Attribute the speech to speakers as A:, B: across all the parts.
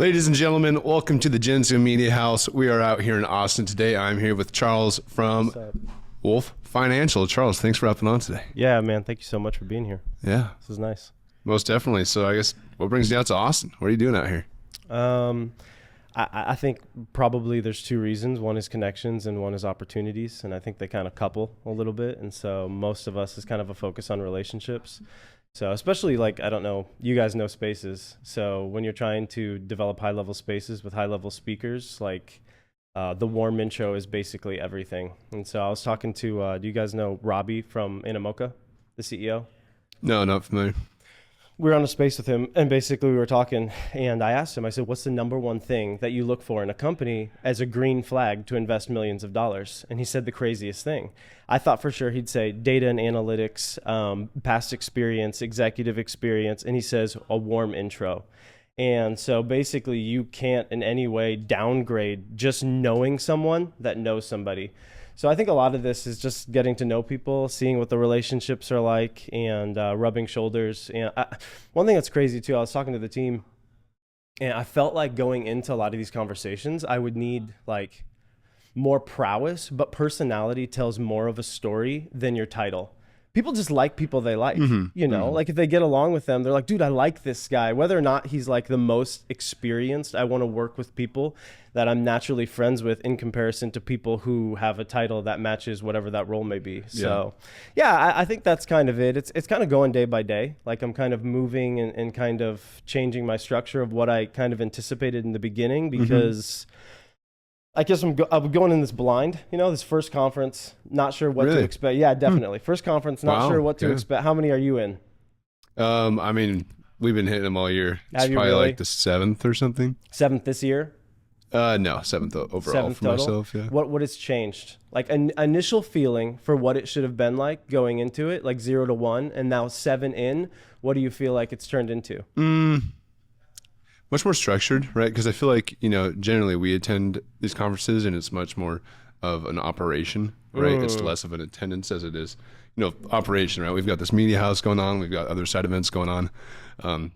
A: Ladies and gentlemen, welcome to the Genzio Media House. We are out here in Austin today. I'm here with Charles from Wolf Financial. Charles, thanks for hopping on today.
B: Yeah, man. Thank you so much for being here.
A: Yeah.
B: This is nice.
A: Most definitely. So I guess what brings you out to Austin? What are you doing out here?
B: I think probably there's two reasons. One is connections and one is opportunities. And I think they kind of couple a little bit. And so most of us is kind of a focus on relationships. So especially like, I don't know, you guys know spaces. So when you're trying to develop high level spaces with high level speakers, like the warm intro is basically everything. And so I was talking to, do you guys know Robbie from Inamoka, the CEO?
A: No, not familiar.
B: We were on a space with him, and basically we were talking, and I asked him, I said, what's the number one thing that you look for in a company as a green flag to invest millions of dollars? And he said the craziest thing. I thought for sure he'd say data and analytics, past experience, executive experience, and he says a warm intro. And so basically you can't in any way downgrade just knowing someone that knows somebody. So I think a lot of this is just getting to know people, seeing what the relationships are like, and rubbing shoulders. And one thing that's crazy too, I was talking to the team, and I felt like going into a lot of these conversations, I would need like more prowess, but personality tells more of a story than your title. People just like people they like, you know, like if they get along with them, they're like, dude, I like this guy. Whether or not he's like the most experienced, I want to work with people that I'm naturally friends with in comparison to people who have a title that matches whatever that role may be. So yeah, I think that's kind of it. It's kind of going day by day. Like I'm kind of moving and kind of changing my structure of what I kind of anticipated in the beginning because I guess I'm going in this blind, you know, this first conference, not sure what to expect. Yeah, definitely. First conference, not sure what to expect. How many are you in?
A: I mean, we've been hitting them all year. It's
B: Have you
A: probably
B: really?
A: like the 7th or something.
B: 7th this year?
A: No, 7th overall
B: 7th
A: for
B: total?
A: myself. Yeah.
B: What has changed? Like an initial feeling for what it should have been like going into it, like 0 to 1, and now 7 in. What do you feel like it's turned into?
A: Much more structured, right? Because I feel like, you know, generally we attend these conferences and it's much more of an operation, right? It's less of an attendance as it is, you know, operation, right? We've got this media house going on. We've got other side events going on.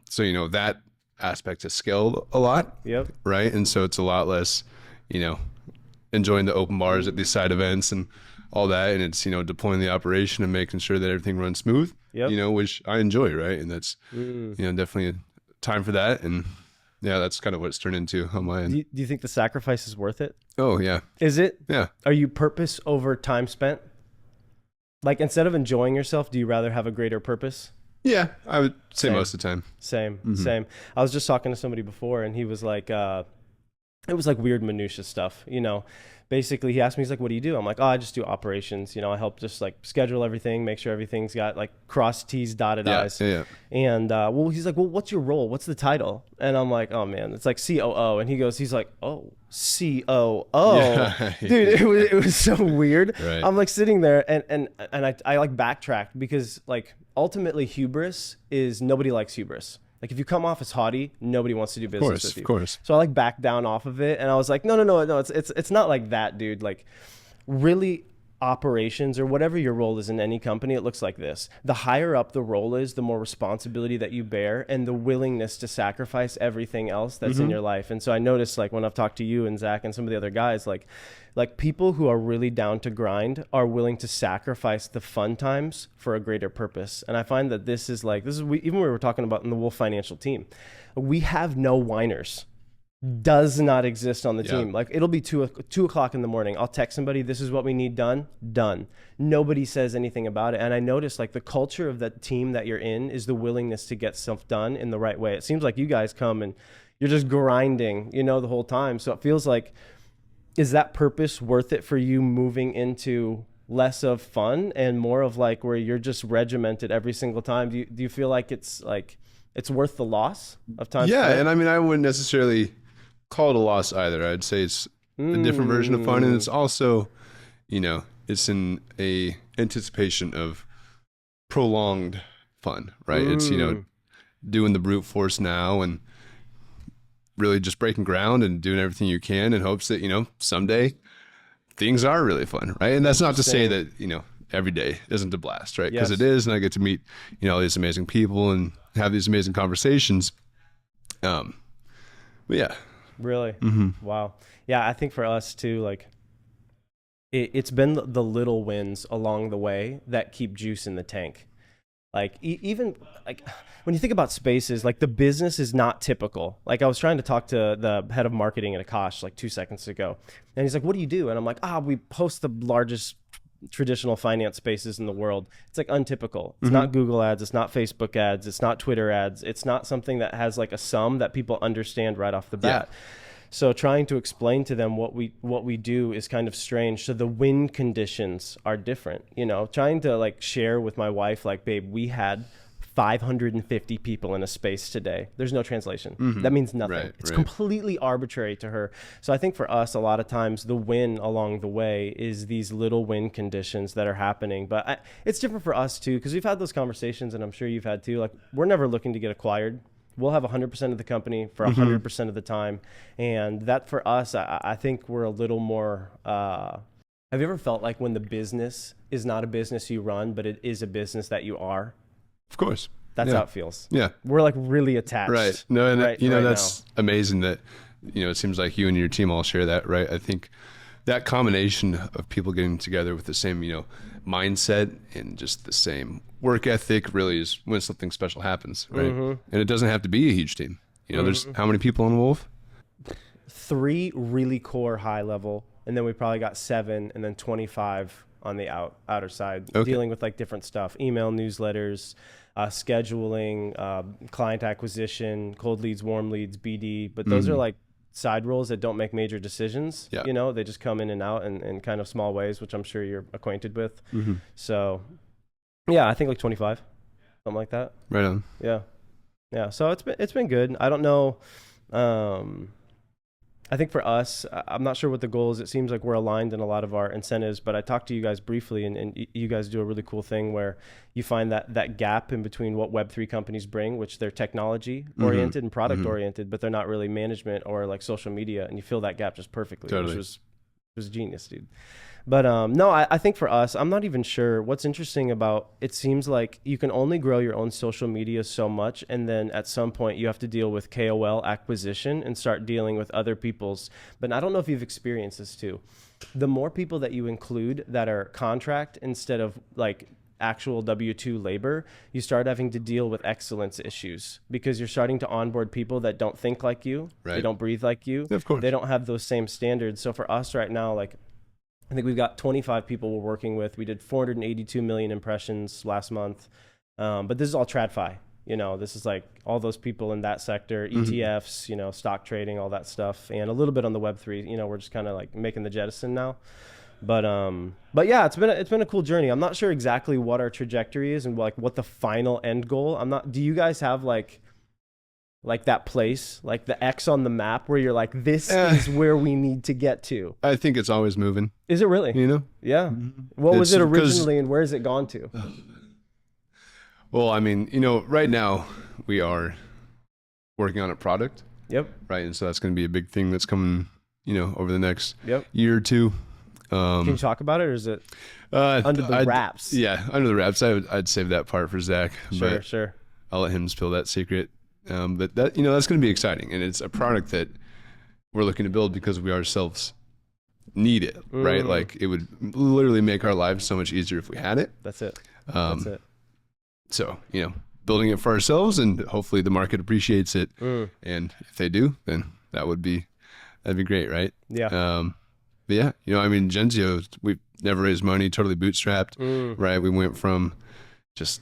A: So, you know, that aspect has scaled a lot, right? And so it's a lot less, you know, enjoying the open bars at these side events and all that. And it's, you know, deploying the operation and making sure that everything runs smooth, you know, which I enjoy, right? And that's, you know, definitely a time for that. And yeah, that's kind of what it's turned into on my end.
B: Do you think the sacrifice is worth it?
A: Oh, yeah.
B: Is it?
A: Yeah.
B: Are you purpose over time spent? Like instead of enjoying yourself, do you rather have a greater purpose?
A: Yeah, I would say most of the time.
B: Same. I was just talking to somebody before and he was like, it was like weird minutia stuff, you know. Basically, he asked me, he's like, what do you do? I'm like, oh, I just do operations. You know, I help just like schedule everything, make sure everything's got like cross T's, dotted I's. And well, he's like, well, what's your role? What's the title? And I'm like, oh man, it's like COO. And he's like, oh, COO. Dude, it was so weird.
A: Right.
B: I'm like sitting there and I like backtracked because like ultimately hubris is nobody likes hubris. Like if you come off as haughty, nobody wants to do business with you.
A: Of course.
B: So I like backed down off of it and I was like, no, it's not like that, dude. Like really operations or whatever your role is in any company, it looks like this. The higher up the role is, the more responsibility that you bear and the willingness to sacrifice everything else that's in your life. And so I noticed like when I've talked to you and Zach and some of the other guys, like people who are really down to grind are willing to sacrifice the fun times for a greater purpose. And I find that this is even we were talking about in the Wolf Financial team, we have no whiners. Does not exist on the team. Like it'll be 2 o'clock in the morning. I'll text somebody, this is what we need done. Nobody says anything about it. And I noticed like the culture of that team that you're in is the willingness to get stuff done in the right way. It seems like you guys come and you're just grinding, you know, the whole time. So it feels like, is that purpose worth it for you moving into less of fun and more of like where you're just regimented every single time? Do you feel like it's worth the loss of time?
A: Yeah.
B: spent?
A: And I mean, I wouldn't necessarily call it a loss either. I'd say it's a different version of fun. And it's also, you know, it's in a anticipation of prolonged fun, right? It's, you know, doing the brute force now and really just breaking ground and doing everything you can in hopes that, you know, someday things are really fun, right? And that's not to say that, you know, every day isn't a blast, right? Because it is, and I get to meet, you know, all these amazing people and have these amazing conversations. But yeah.
B: Really?
A: Mm-hmm.
B: Wow. Yeah, I think for us too, like it's been the little wins along the way that keep juice in the tank. Like even like when you think about spaces, like the business is not typical. Like I was trying to talk to the head of marketing at Akash like 2 seconds ago, and he's like, "What do you do?" And I'm like, we host the largest traditional finance spaces in the world." It's like untypical. It's not Google ads, it's not Facebook ads, it's not Twitter ads, it's not something that has like a sum that people understand right off the bat. So trying to explain to them what we do is kind of strange. So the win conditions are different, you know, trying to like share with my wife, like, babe, we had 550 people in a space today. There's no translation. That means nothing. It's completely arbitrary to her. So I think for us, a lot of times the win along the way is these little win conditions that are happening. But it's different for us too, because we've had those conversations, and I'm sure you've had too. Like, we're never looking to get acquired. We'll have 100% of the company for 100% of the time. And that for us, I think we're a little more, have you ever felt like when the business is not a business you run, but it is a business that you are?
A: Of course.
B: That's how it feels.
A: Yeah.
B: We're like really attached.
A: Right. No, and
B: right,
A: you know,
B: right
A: that's amazing that, you know, it seems like you and your team all share that, right? I think that combination of people getting together with the same, you know, mindset and just the same work ethic really is when something special happens, right? And it doesn't have to be a huge team. You know, there's how many people on Wolf?
B: 3 really core high level, and then we probably got 7, and then 25 on the outer side, dealing with like different stuff, email, newsletters, scheduling, client acquisition, cold leads, warm leads, BD. But those are like side roles that don't make major decisions. You know, they just come in and out in kind of small ways, which I'm sure you're acquainted with. So yeah, I think like 25, something like that.
A: Right on.
B: Yeah. So it's been good. I don't know. I think for us, I'm not sure what the goal is. It seems like we're aligned in a lot of our incentives, but I talked to you guys briefly, and you guys do a really cool thing where you find that gap in between what Web3 companies bring, which they're technology oriented and product oriented, but they're not really management or like social media, and you fill that gap just perfectly, which was genius, dude. But no, I think for us, I'm not even sure. What's interesting about it seems like you can only grow your own social media so much, and then at some point you have to deal with KOL acquisition and start dealing with other people's. But I don't know if you've experienced this too. The more people that you include that are contract instead of like actual W-2 labor, you start having to deal with excellence issues because you're starting to onboard people that don't think like you. They don't breathe like you.
A: Of course.
B: They don't have those same standards. So for us right now, like, I think we've got 25 people we're working with. We did 482 million impressions last month. But this is all TradFi. You know, this is like all those people in that sector, ETFs, you know, stock trading, all that stuff. And a little bit on the Web3, you know, we're just kind of like making the jettison now. But yeah, it's been a cool journey. I'm not sure exactly what our trajectory is and like what the final end goal. Do you guys have like that place, like the X on the map where you're like, this is where we need to get to?
A: I think it's always moving.
B: Is it really?
A: You know?
B: Yeah. What was it originally and where has it gone to?
A: Well, I mean, you know, right now we are working on a product.
B: Yep.
A: Right. And so that's going to be a big thing that's coming, you know, over the next year or two.
B: Can you talk about it, or is it under the wraps?
A: Yeah, under the wraps. I'd save that part for Zach.
B: Sure.
A: I'll let him spill that secret. But that, you know, that's going to be exciting, and it's a product that we're looking to build because we ourselves need it, right? Like it would literally make our lives so much easier if we had it.
B: That's it.
A: So, you know, building it for ourselves, and hopefully the market appreciates it. And if they do, then that'd be great, right?
B: Yeah.
A: But yeah, you know, I mean, Genzio, we've never raised money, totally bootstrapped, right? We went from just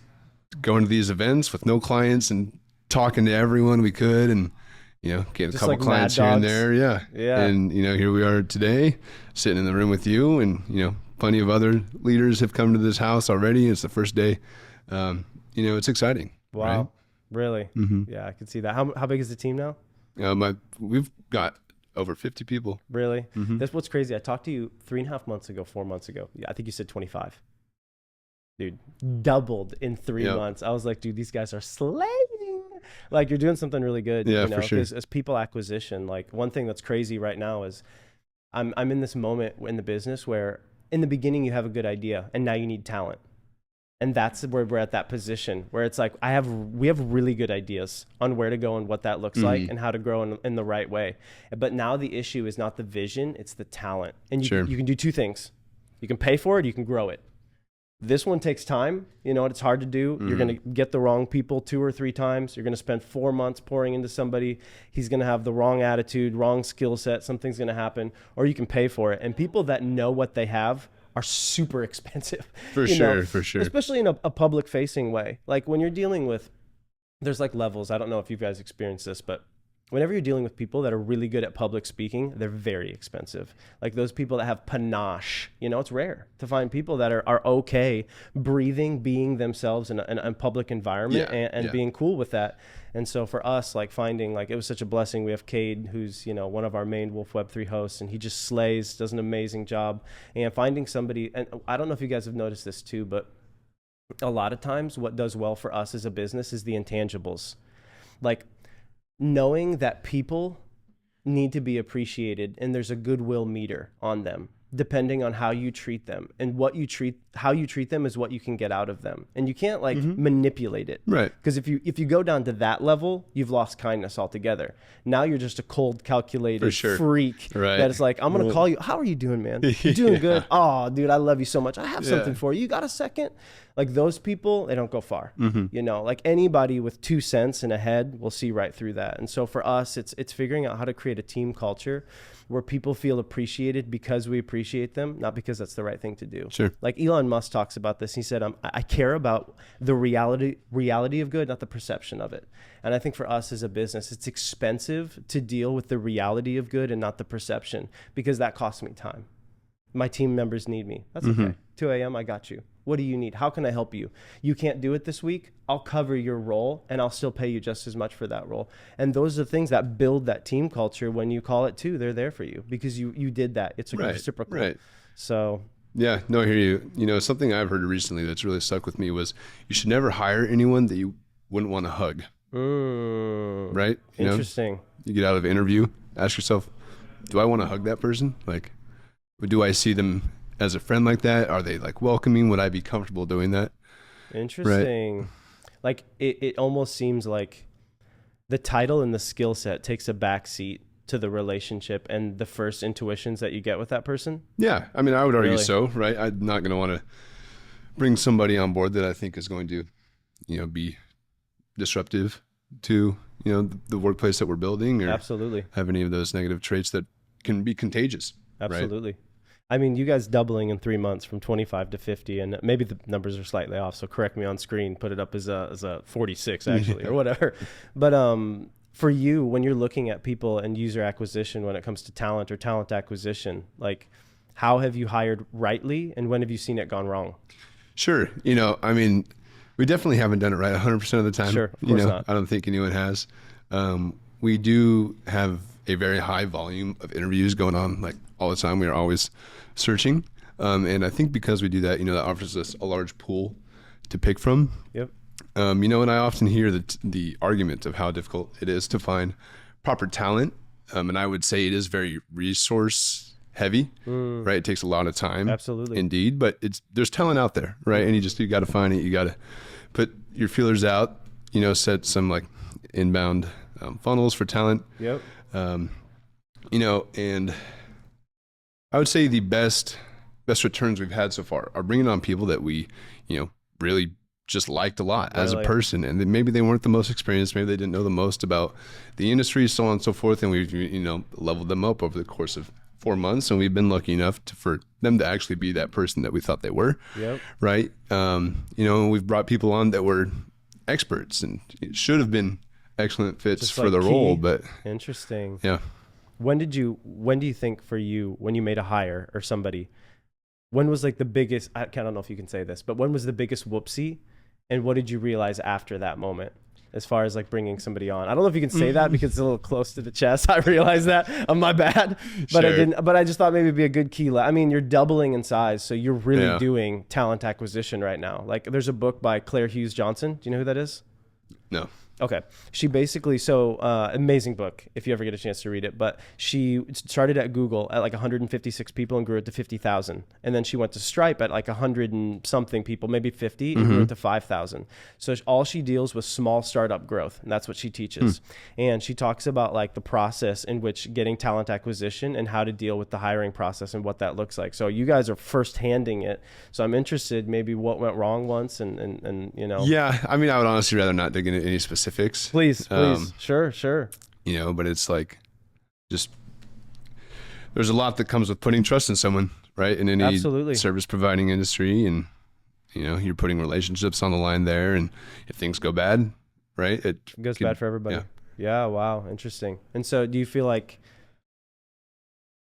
A: going to these events with no clients and talking to everyone we could, and you know, getting a couple clients here and there. Yeah. And you know, here we are today, sitting in the room with you, and you know, plenty of other leaders have come to this house already. It's the first day. You know, it's exciting.
B: Wow.
A: Right?
B: Really? Yeah, I can see that. How big is the team now?
A: We've got over 50 people.
B: Really? That's what's crazy. I talked to you 4 months ago. Yeah, I think you said 25. Dude, doubled in 3 months. I was like, dude, these guys are slaying. Like, you're doing something really good.
A: Yeah,
B: you know,
A: for sure.
B: As people acquisition, like one thing that's crazy right now is I'm in this moment in the business where in the beginning you have a good idea and now you need talent. And that's where we're at that position where it's like, we have really good ideas on where to go and what that looks like and how to grow in the right way. But now the issue is not the vision, it's the talent. And you can do two things. You can pay for it, you can grow it. This one takes time. You know, it's hard to do. You're going to get the wrong people 2 or 3 times. You're going to spend 4 months pouring into somebody. He's going to have the wrong attitude, wrong skill set. Something's going to happen. Or you can pay for it. And people that know what they have are super expensive.
A: For sure.
B: Especially in a public facing way. Like when you're dealing with, there's like levels. I don't know if you guys experienced this, but whenever you're dealing with people that are really good at public speaking, they're very expensive. Like those people that have panache, you know, it's rare to find people that are okay breathing, being themselves in a public environment and being cool with that. And so for us, like finding, like, it was such a blessing. We have Cade, who's, you know, one of our main Wolf Web3 hosts, and he just slays, does an amazing job. And finding somebody, and I don't know if you guys have noticed this too, but a lot of times what does well for us as a business is the intangibles. Like, knowing that people need to be appreciated and there's a goodwill meter on them depending on how you treat them, and how you treat them is what you can get out of them, and you can't like manipulate it,
A: right?
B: Because if you go down to that level, you've lost kindness altogether. Now you're just a cold, calculated freak that is like, I'm gonna call you, how are you doing, man? You're doing good. Oh dude, I love you so much, I have something for you, you got a second? Like those people, they don't go far. You know, like anybody with 2 cents in a head will see right through that. And so for us, it's figuring out how to create a team culture where people feel appreciated because we appreciate them, not because that's the right thing to do.
A: Sure.
B: Like Elon Musk talks about this. He said, I care about the reality of good, not the perception of it. And I think for us as a business, it's expensive to deal with the reality of good and not the perception, because that costs me time. My team members need me. That's okay. 2 a.m., I got you. What do you need? How can I help you? You can't do it this week. I'll cover your role and I'll still pay you just as much for that role. And those are the things that build that team culture. When you call it too, they're there for you because you did that. It's a reciprocal. Right. So.
A: Yeah, no, I hear you. You know, something I've heard recently that's really stuck with me was you should never hire anyone that you wouldn't want to hug. Right? You
B: Interesting.
A: know, you get out of an interview, ask yourself, do I want to hug that person? Like, do I see them as a friend like that? Are they like welcoming? Would I be comfortable doing that?
B: Interesting. Right? Like it almost seems like the title and the skill set takes a back seat to the relationship and the first intuitions that you get with that person. Yeah.
A: I mean, I would argue so, right? I'm not going to want to bring somebody on board that I think is going to, you know, be disruptive to, you know, the workplace that we're building, or
B: absolutely
A: have any of those negative traits that can be contagious.
B: Absolutely. Right? I mean, you guys doubling in 3 months from 25 to 50, and maybe the numbers are slightly off, so correct me on screen, put it up as a 46 actually, or whatever. But for you, when you're looking at people and user acquisition, when it comes to talent or talent acquisition, like how have you hired rightly and when have you seen it gone wrong?
A: Sure. You know, I mean, we definitely haven't done it right 100% of the time.
B: Sure, of course not.
A: I don't think anyone has. We do have a very high volume of interviews going on, like all the time. We are always searching. And I think because we do that, you know, that offers us a large pool to pick from.
B: Yep.
A: You know, and I often hear the argument of how difficult it is to find proper talent. And I would say it is very resource heavy, right? It takes a lot of time.
B: Absolutely.
A: Indeed. But there's talent out there, right? And you got to find it. You got to put your feelers out, you know, set some like inbound funnels for talent.
B: Yep.
A: You know, and I would say the best returns we've had so far are bringing on people that we, you know, really just liked a lot as a person, and maybe they weren't the most experienced, maybe they didn't know the most about the industry, so on and so forth, and we've, you know, leveled them up over the course of 4 months, and we've been lucky enough for them to actually be that person that we thought they were.
B: Yep.
A: Right. You know, we've brought people on that were experts and it should have been excellent fits just for the role, but
B: interesting.
A: Yeah.
B: When do you think for you, when you made a hire or somebody, when was like the biggest, I don't know if you can say this, but when was the biggest whoopsie, and what did you realize after that moment as far as like bringing somebody on? I don't know if you can say that because it's a little close to the chest. I realized that. My bad. But sure. I didn't, but I just thought maybe it'd be a good key. I mean, you're doubling in size, so you're really doing talent acquisition right now. Like there's a book by Claire Hughes Johnson. Do you know who that is?
A: No.
B: Okay. She basically, amazing book if you ever get a chance to read it. But she started at Google at like 156 people and grew it to 50,000. And then she went to Stripe at like 100 and something people, maybe 50, and grew it to 5,000. So all she deals with small startup growth, and that's what she teaches. And she talks about like the process in which getting talent acquisition and how to deal with the hiring process and what that looks like. So you guys are first handing it. So I'm interested maybe what went wrong once and you know.
A: Yeah, I mean, I would honestly rather not dig into any specifics.
B: Please. Sure.
A: You know, but it's like just there's a lot that comes with putting trust in someone, right? In any
B: Absolutely.
A: service providing industry, and you know, you're putting relationships on the line there, and if things go bad, right, it
B: goes bad for everybody. Yeah, wow, interesting. And so do you feel like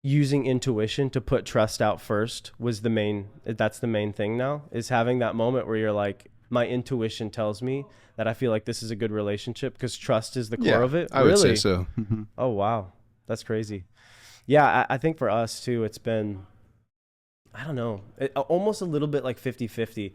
B: using intuition to put trust out first was that's the main thing now, is having that moment where you're like, my intuition tells me that I feel like this is a good relationship, because trust is the core of it?
A: I would say so.
B: Oh, wow. That's crazy. Yeah, I think for us too, it's been, I don't know, almost a little bit like 50-50.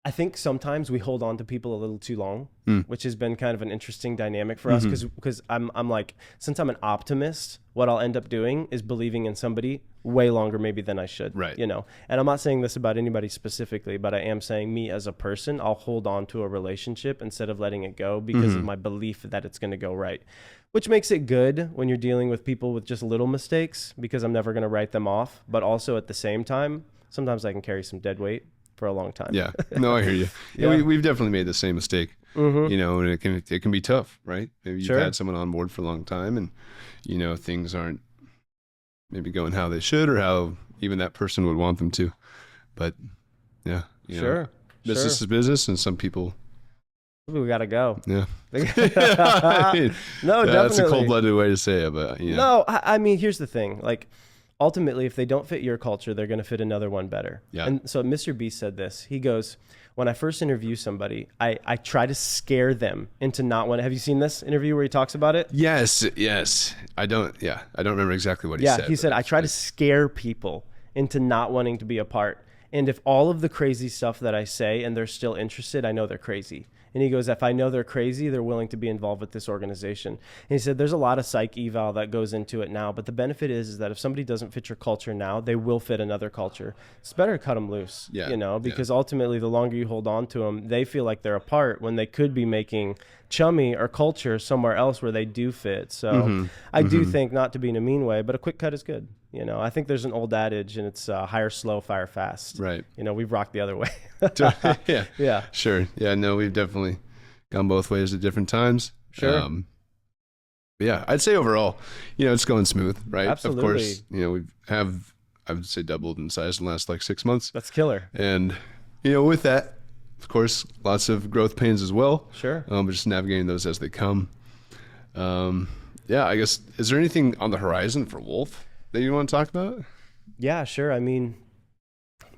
B: I think sometimes we hold on to people a little too long, which has been kind of an interesting dynamic for us, because I'm like, since I'm an optimist, what I'll end up doing is believing in somebody way longer maybe than I should,
A: right?
B: You know, and I'm not saying this about anybody specifically, but I am saying me as a person, I'll hold on to a relationship instead of letting it go because of my belief that it's going to go right, which makes it good when you're dealing with people with just little mistakes, because I'm never going to write them off. But also at the same time, sometimes I can carry some dead weight for a long time.
A: Yeah, no, I hear you. Yeah, we've definitely made the same mistake. You know, and it can be tough, right? Maybe you've had someone on board for a long time, and you know, things aren't maybe going how they should, or how even that person would want them to. But yeah, you know, business is business, and some people,
B: we gotta go.
A: Yeah.
B: I mean, no, definitely.
A: That's a cold-blooded way to say it, but you know.
B: No, I mean, here's the thing. Like, ultimately, if they don't fit your culture, they're going to fit another one better.
A: Yeah.
B: And so Mr. Beast said this. He goes, when I first interview somebody, I try to scare them into not wanting. Have you seen this interview where he talks about it?
A: Yes. I don't remember exactly what he said.
B: Yeah, he said, I try to scare people into not wanting to be a part. And if all of the crazy stuff that I say and they're still interested, I know they're crazy. And he goes, if I know they're crazy, they're willing to be involved with this organization. And he said, there's a lot of psych eval that goes into it now. But the benefit is that if somebody doesn't fit your culture now, they will fit another culture. It's better to cut them loose, you know, because ultimately the longer you hold on to them, they feel like they're apart when they could be making chummy or culture somewhere else where they do fit. So I do think, not to be in a mean way, but a quick cut is good. You know, I think there's an old adage, and it's hire slow, fire fast.
A: Right.
B: You know, we've rocked the other way.
A: Yeah. Sure. Yeah. No, we've definitely gone both ways at different times.
B: Sure.
A: Yeah, I'd say overall, you know, it's going smooth, right?
B: Absolutely.
A: Of course, you know, I would say doubled in size in the last like 6 months.
B: That's killer.
A: And, you know, with that, of course, lots of growth pains as well.
B: Sure.
A: But just navigating those as they come. Yeah, I guess, is there anything on the horizon for Wolf that you want to talk about?
B: Yeah, sure. I mean,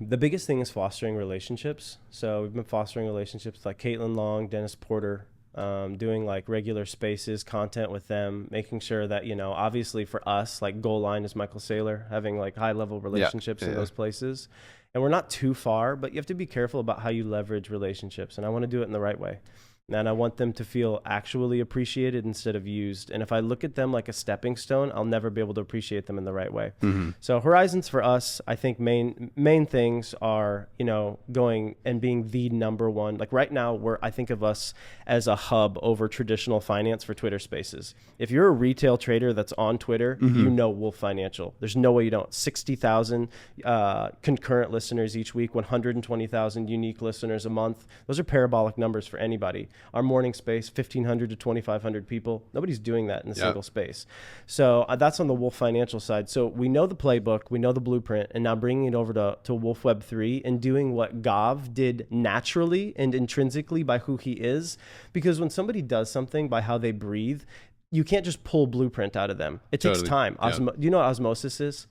B: the biggest thing is fostering relationships. So we've been fostering relationships with like Caitlin Long, Dennis Porter, doing like regular spaces, content with them, making sure that, you know, obviously for us, like goal line is Michael Saylor, having like high level relationships in those places. And we're not too far, but you have to be careful about how you leverage relationships. And I want to do it in the right way. And I want them to feel actually appreciated instead of used. And if I look at them like a stepping stone, I'll never be able to appreciate them in the right way. So horizons for us, I think main things are, you know, going and being the number one. Like right now, I think of us as a hub over traditional finance for Twitter Spaces. If you're a retail trader that's on Twitter, you know Wolf Financial. There's no way you don't. 60,000 concurrent listeners each week, 120,000 unique listeners a month. Those are parabolic numbers for anybody. Our morning space, 1,500 to 2,500 people. Nobody's doing that in a single space. So that's on the Wolf Financial side. So we know the playbook, we know the blueprint, and now bringing it over to Wolf Web 3 and doing what Gav did naturally and intrinsically by who he is. Because when somebody does something by how they breathe, you can't just pull blueprint out of them. It takes time. Do you know what osmosis is?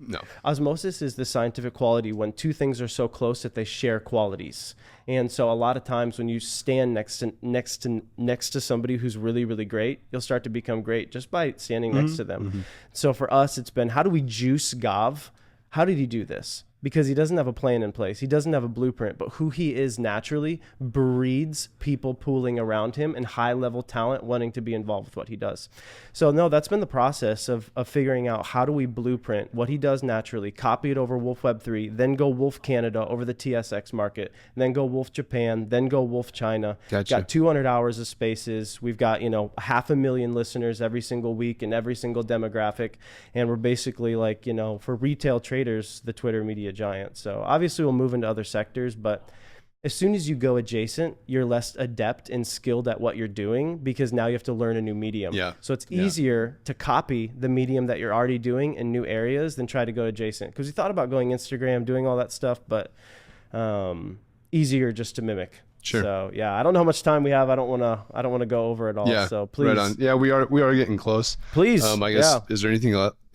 A: No.
B: Osmosis is the scientific quality when two things are so close that they share qualities. And so a lot of times when you stand next to somebody who's really, really great, you'll start to become great just by standing next to them. So for us, it's been, how do we juice Gav? How did he do this? because he doesn't have a plan in place. He doesn't have a blueprint, but who he is naturally breeds people pooling around him and high level talent wanting to be involved with what he does. So no, that's been the process of figuring out how do we blueprint what he does naturally, copy it over Wolf Web 3, then go Wolf Canada over the TSX market, then go Wolf Japan, then go Wolf China.
A: Gotcha.
B: Got 200 hours of spaces. We've got, 500,000 listeners every single week in every single demographic. And we're basically like, for retail traders, the Twitter media giant. So obviously we'll move into other sectors, but as soon as you go adjacent, you're less adept and skilled at what you're doing because now you have to learn a new medium.
A: Yeah.
B: So it's easier to copy the medium that you're already doing in new areas than try to go adjacent. Because we thought about going Instagram, doing all that stuff, but easier just to mimic.
A: Sure.
B: So yeah, I don't know how much time we have. I don't want to go over it all.
A: Yeah.
B: So please.
A: Right on. Yeah, we are getting close.
B: Please.
A: I guess, is there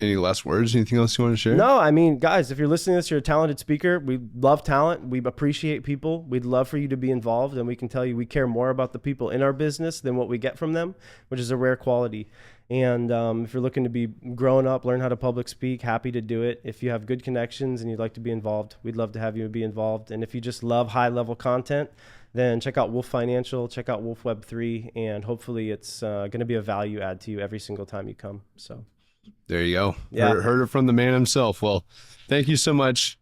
A: any last words? Anything else you want to share?
B: No, I mean, guys, if you're listening to this, you're a talented speaker. We love talent. We appreciate people. We'd love for you to be involved. And we can tell you we care more about the people in our business than what we get from them, which is a rare quality. And if you're looking to be grown up, learn how to public speak, happy to do it. If you have good connections and you'd like to be involved, we'd love to have you be involved. And if you just love high level content, then check out Wolf Financial, check out Wolf Web 3, and hopefully it's going to be a value add to you every single time you come. So
A: there you go.
B: Yeah.
A: Heard it from the man himself. Well, thank you so much.